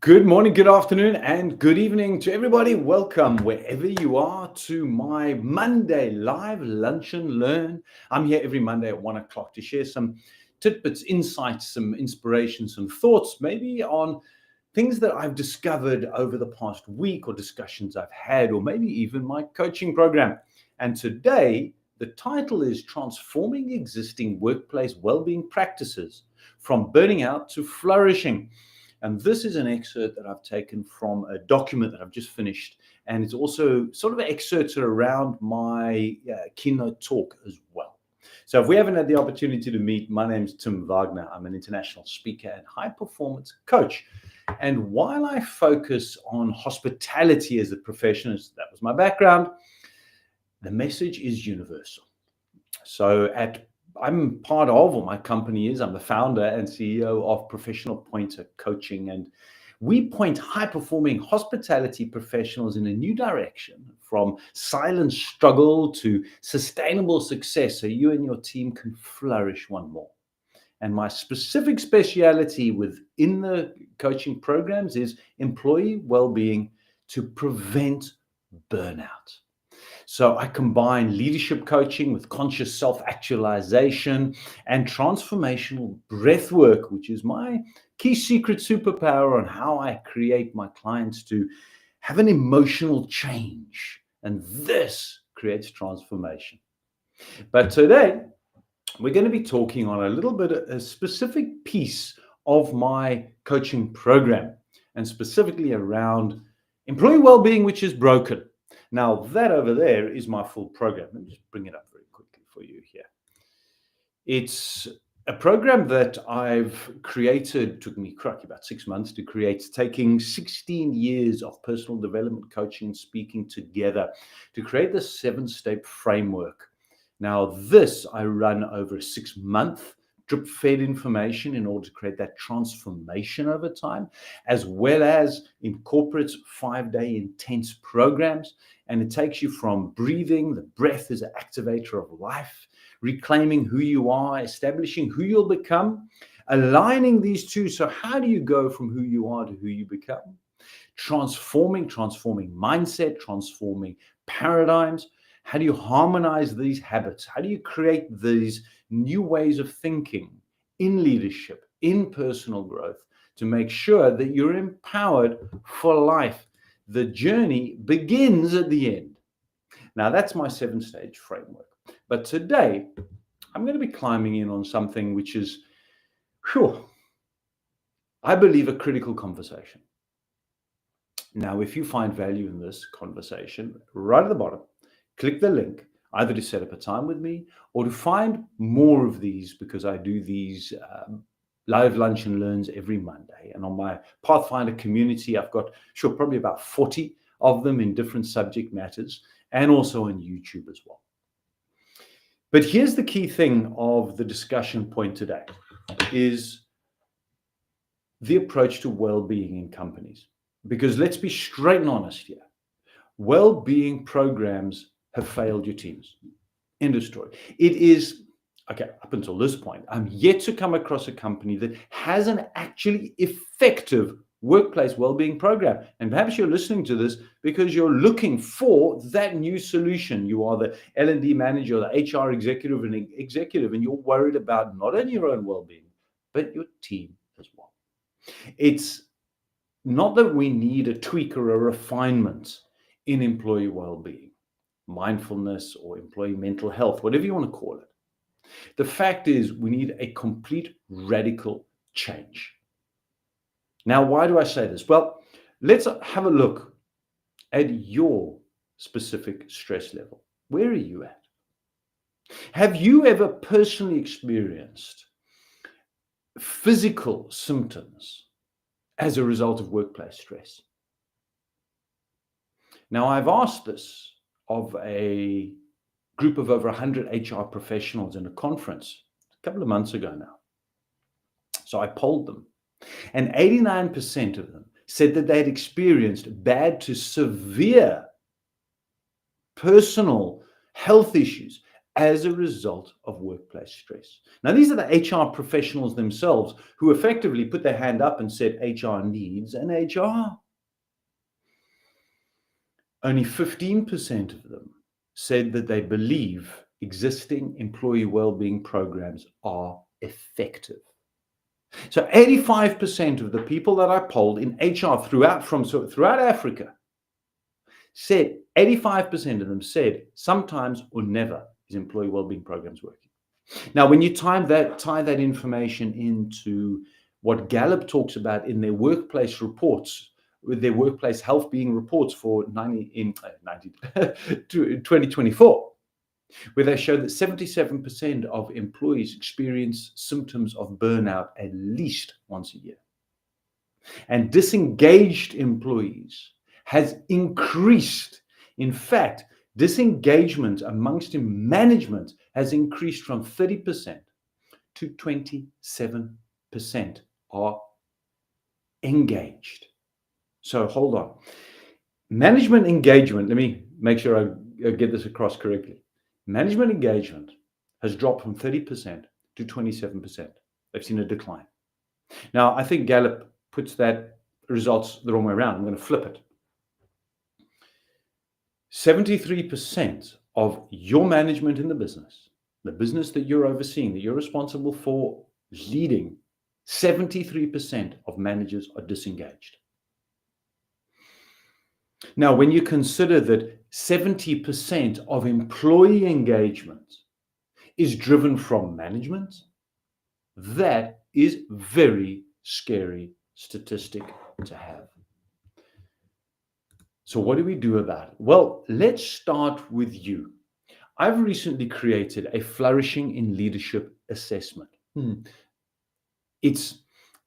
Good morning, good afternoon, and good evening to everybody. Welcome wherever you are to my Monday live lunch and learn. I'm here every Monday at 1 o'clock to share some tidbits, insights, some inspiration, some thoughts, maybe on things that I've discovered over the past week or discussions I've had, or maybe even my coaching program. And today, the title is Transforming Existing Workplace Wellbeing Practices from Burning Out to Flourishing. And this is an excerpt that I've taken from a document that I've just finished. And it's also sort of excerpts around my keynote talk as well. So if we haven't had the opportunity to meet, my name's Tim Wagner. I'm an international speaker and high performance coach. And while I focus on hospitality as a profession, that was my background, the message is universal. So I'm part of, or my company is, I'm the founder and CEO of Professional Pointer Coaching. And we point high-performing hospitality professionals in a new direction, from silent struggle to sustainable success, so you and your team can flourish one more. And my specific speciality within the coaching programs is employee well-being to prevent burnout. So I combine leadership coaching with conscious self-actualization and transformational breath work, which is my key secret superpower on how I create my clients to have an emotional change. And this creates transformation. But today, we're going to be talking on a specific piece of my coaching program, and specifically around employee well-being, which is broken. Now, that over there is my full program. Let me just bring it up very quickly for you here. It's a program that I've created, took me about 6 months to create, taking 16 years of personal development coaching and speaking together to create this 7-step framework. Now, this I run over a 6-month drip-fed information in order to create that transformation over time, as well as incorporates 5-day intense programs. And it takes you from breathing, the breath is an activator of life, reclaiming who you are, establishing who you'll become, aligning these two. So how do you go from who you are to who you become? Transforming mindset, transforming paradigms. How do you harmonize these habits? How do you create these new ways of thinking in leadership, in personal growth, to make sure that you're empowered for life? The journey begins at the end. Now, that's my 7-stage framework. But today, I'm going to be climbing in on something which is, I believe, a critical conversation. Now, if you find value in this conversation, right at the bottom, click the link, either to set up a time with me or to find more of these, because I do these live lunch and learns every Monday. And on my PathFinder community, I've got, probably about 40 of them in different subject matters, and also on YouTube as well. But here's the key thing of the discussion point today, is the approach to well-being in companies. Because let's be straight and honest here. Well-being programs have failed your teams. End of story. It is, okay, up until this point, I'm yet to come across a company that has an actually effective workplace well-being program. And perhaps you're listening to this because you're looking for that new solution. You are the L&D manager, the HR executive, and you're worried about not only your own well-being, but your team as well. It's not that we need a tweak or a refinement in employee well-being, mindfulness, or employee mental health, whatever you want to call it. The fact is, we need a complete radical change. Now, why do I say this? Well, let's have a look at your specific stress level. Where are you at? Have you ever personally experienced physical symptoms as a result of workplace stress? Now, I've asked this of a group of over 100 HR professionals in a conference a couple of months ago now. So I polled them, and 89% of them said that they had experienced bad to severe personal health issues as a result of workplace stress. Now, these are the HR professionals themselves who effectively put their hand up and said HR needs an HR. Only 15% of them said that they believe existing employee well-being programs are effective. So 85% of the people that I polled in HR throughout Africa said, 85% of them said sometimes or never is employee well-being programs working. Now, when you tie that information into what Gallup talks about in their workplace reports, with their workplace health being reports for 2024, where they show that 77% of employees experience symptoms of burnout at least once a year. And disengaged employees has increased. In fact, disengagement amongst management has increased from 30% to 27% are engaged. So hold on. Management engagement, let me make sure I get this across correctly. Management engagement has dropped from 30% to 27%. They've seen a decline. Now, I think Gallup puts that results the wrong way around. I'm going to flip it. 73% of your management in the business that you're overseeing, that you're responsible for leading, 73% of managers are disengaged. Now, when you consider that 70% of employee engagement is driven from management, that is very scary statistic to have. So what do we do about it? Well, let's start with you. I've recently created a Flourishing in Leadership assessment. It's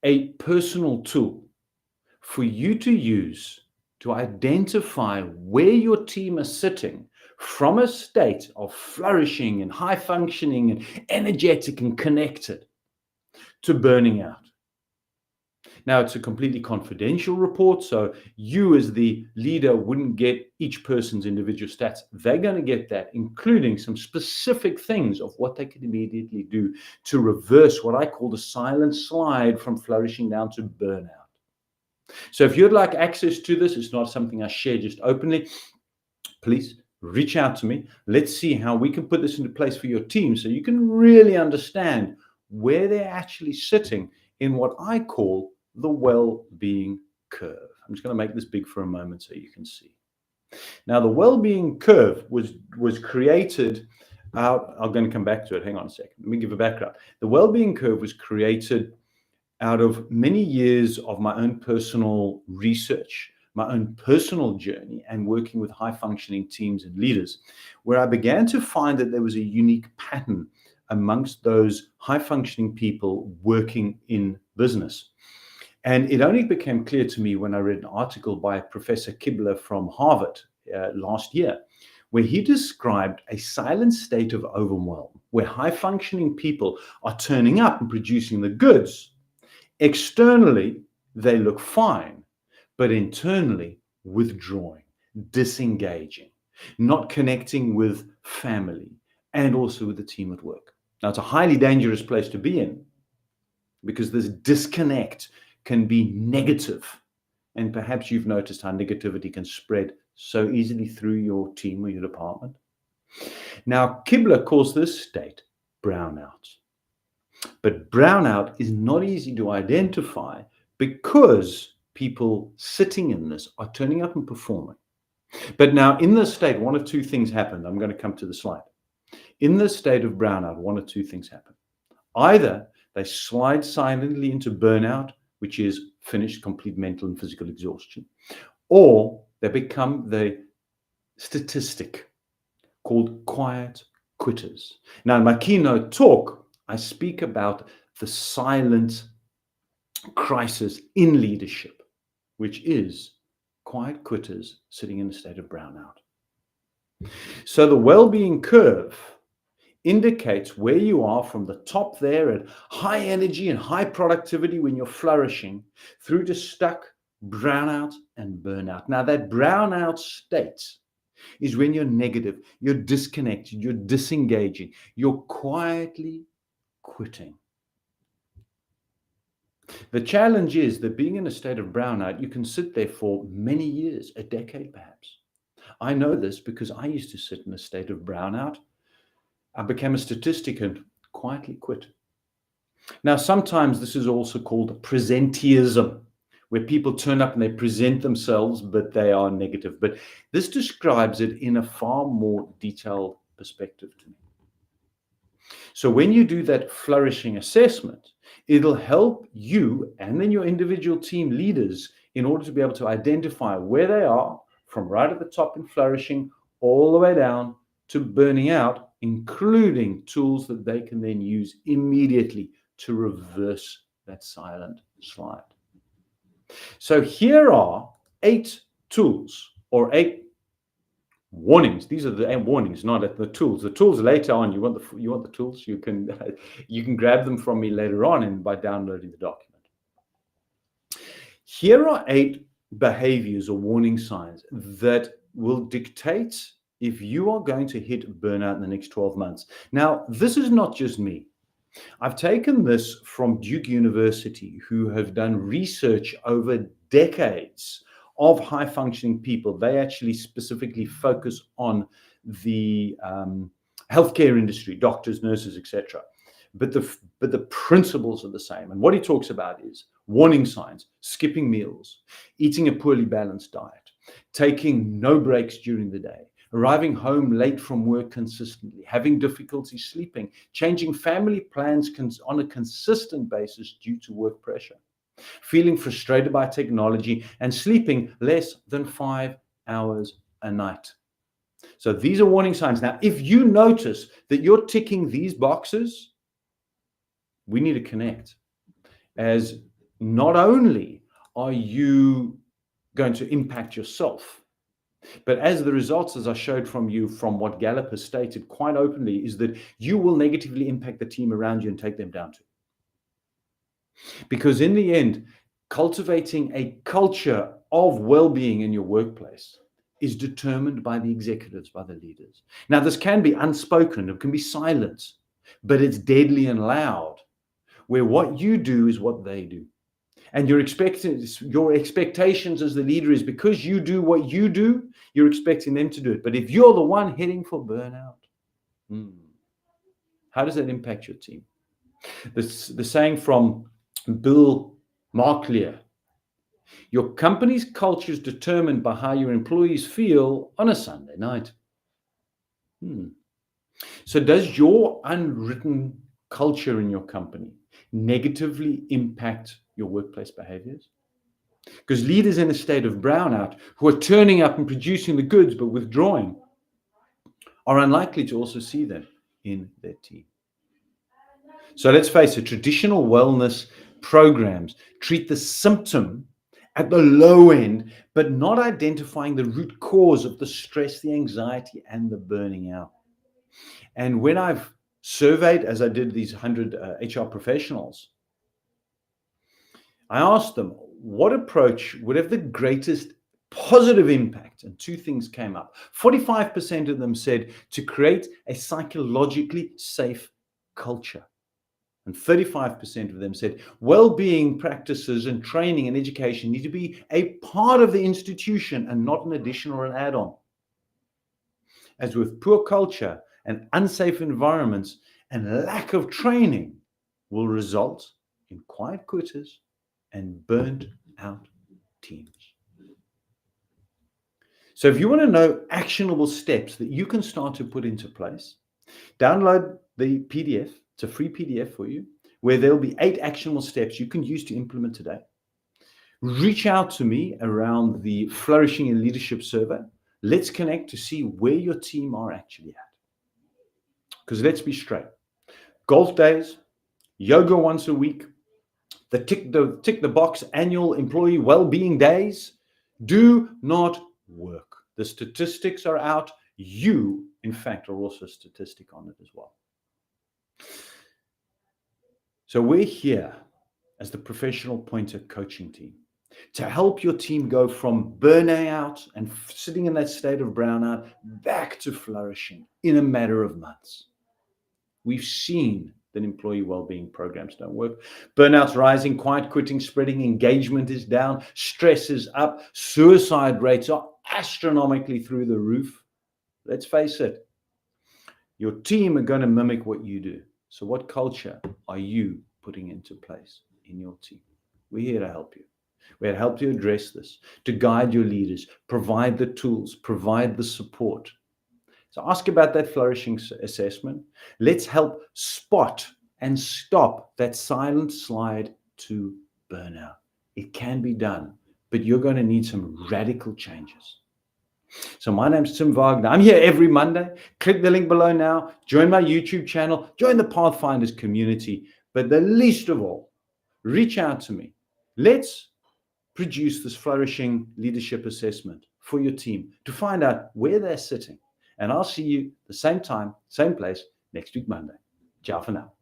a personal tool for you to use to identify where your team is sitting from a state of flourishing and high functioning and energetic and connected to burning out. Now, it's a completely confidential report, so you as the leader wouldn't get each person's individual stats. They're going to get that, including some specific things of what they can immediately do to reverse what I call the silent slide from flourishing down to burnout. So if you'd like access to this, it's not something I share just openly, please reach out to me. Let's see how we can put this into place for your team so you can really understand where they're actually sitting in what I call the well-being curve. I'm just going to make this big for a moment so you can see. Now, the well-being curve was created out. I'm going to come back to it. Hang on a second. Let me give a background. The well-being curve was created out of many years of my own personal research, my own personal journey, and working with high-functioning teams and leaders, where I began to find that there was a unique pattern amongst those high-functioning people working in business. And it only became clear to me when I read an article by Professor Kibler from Harvard last year, where he described a silent state of overwhelm, where high-functioning people are turning up and producing the goods. Externally, they look fine, but internally withdrawing, disengaging, not connecting with family, and also with the team at work. Now, it's a highly dangerous place to be in because this disconnect can be negative. And perhaps you've noticed how negativity can spread so easily through your team or your department. Now, Kibler calls this state brownout. But brownout is not easy to identify because people sitting in this are turning up and performing. But now in this state, one of two things happened. I'm going to come to the slide. In this state of brownout, one of two things happen. Either they slide silently into burnout, which is finished, complete mental and physical exhaustion, or they become the statistic called quiet quitters. Now, in my keynote talk, I speak about the silent crisis in leadership, which is quiet quitters sitting in a state of brownout. So the well-being curve indicates where you are from the top there at high energy and high productivity when you're flourishing through to stuck, brownout, and burnout. Now, that brownout state is when you're negative, you're disconnected, you're disengaging, you're quietly quitting. The challenge is that being in a state of brownout, you can sit there for many years, a decade perhaps. I know this because I used to sit in a state of brownout. I became a statistic and quietly quit. Now, sometimes this is also called presenteeism, where people turn up and they present themselves, but they are negative. But this describes it in a far more detailed perspective to me. So when you do that flourishing assessment, it'll help you and then your individual team leaders in order to be able to identify where they are from right at the top in flourishing all the way down to burning out, including tools that they can then use immediately to reverse that silent slide. So here are 8 tools or 8 warnings. These are the warnings, not the tools. The tools later on. You want the tools? You can grab them from me later on and by downloading the document. Here are 8 behaviors or warning signs that will dictate if you are going to hit burnout in the next 12 months. Now, this is not just me. I've taken this from Duke University, who have done research over decades of high-functioning people. They actually specifically focus on the healthcare industry, doctors, nurses, etc. But the principles are the same. And what he talks about is warning signs: skipping meals, eating a poorly balanced diet, taking no breaks during the day, arriving home late from work consistently, having difficulty sleeping, changing family plans on a consistent basis due to work pressure, feeling frustrated by technology, and sleeping less than 5 hours a night. So these are warning signs. Now, if you notice that you're ticking these boxes, we need to connect, as not only are you going to impact yourself, but as the results, as I showed from what Gallup has stated quite openly, is that you will negatively impact the team around you and take them down too. Because in the end, cultivating a culture of well-being in your workplace is determined by the executives, by the leaders. Now, this can be unspoken, it can be silent, but it's deadly and loud, where what you do is what they do. And your expectations as the leader is because you do what you do, you're expecting them to do it. But if you're the one heading for burnout, how does that impact your team? The saying from Bill Marklear: your company's culture is determined by how your employees feel on a Sunday night. So does your unwritten culture in your company negatively impact your workplace behaviors? Because leaders in a state of brownout who are turning up and producing the goods but withdrawing are unlikely to also see them in their team. So let's face it, traditional wellness programs treat the symptom at the low end, but not identifying the root cause of the stress, the anxiety, and the burning out. And when I've surveyed, as I did these 100 HR professionals, I asked them what approach would have the greatest positive impact, and 2 things came up. 45% of them said to create a psychologically safe culture, and 35% of them said well-being practices and training and education need to be a part of the institution and not an addition or an add-on. As with poor culture and unsafe environments, and lack of training will result in quiet quitters and burnt out teams. So if you want to know actionable steps that you can start to put into place, download the PDF. It's a free PDF for you, where there'll be 8 actionable steps you can use to implement today. Reach out to me around the Flourishing in Leadership survey. Let's connect to see where your team are actually at. Because let's be straight, golf days, yoga once a week, the tick the box annual employee well-being days do not work. The statistics are out. You, in fact, are also a statistic on it as well. So we're here as the professional pointer coaching team to help your team go from burnout and sitting in that state of brownout back to flourishing in a matter of months. We've seen that employee well-being programs don't work. Burnout's rising, quiet quitting spreading, engagement is down, stress is up, suicide rates are astronomically through the roof. Let's face it, your team are going to mimic what you do. So what culture are you putting into place in your team? We're here to help you. We're here to help you address this, to guide your leaders, provide the tools, provide the support. So ask about that flourishing assessment. Let's help spot and stop that silent slide to burnout. It can be done, but you're going to need some radical changes. So my name's Tim Wagner. I'm here every Monday. Click the link below now. Join my YouTube channel. Join the PathFinders community. But the least of all, reach out to me. Let's produce this flourishing leadership assessment for your team to find out where they're sitting. And I'll see you the same time, same place next week, Monday. Ciao for now.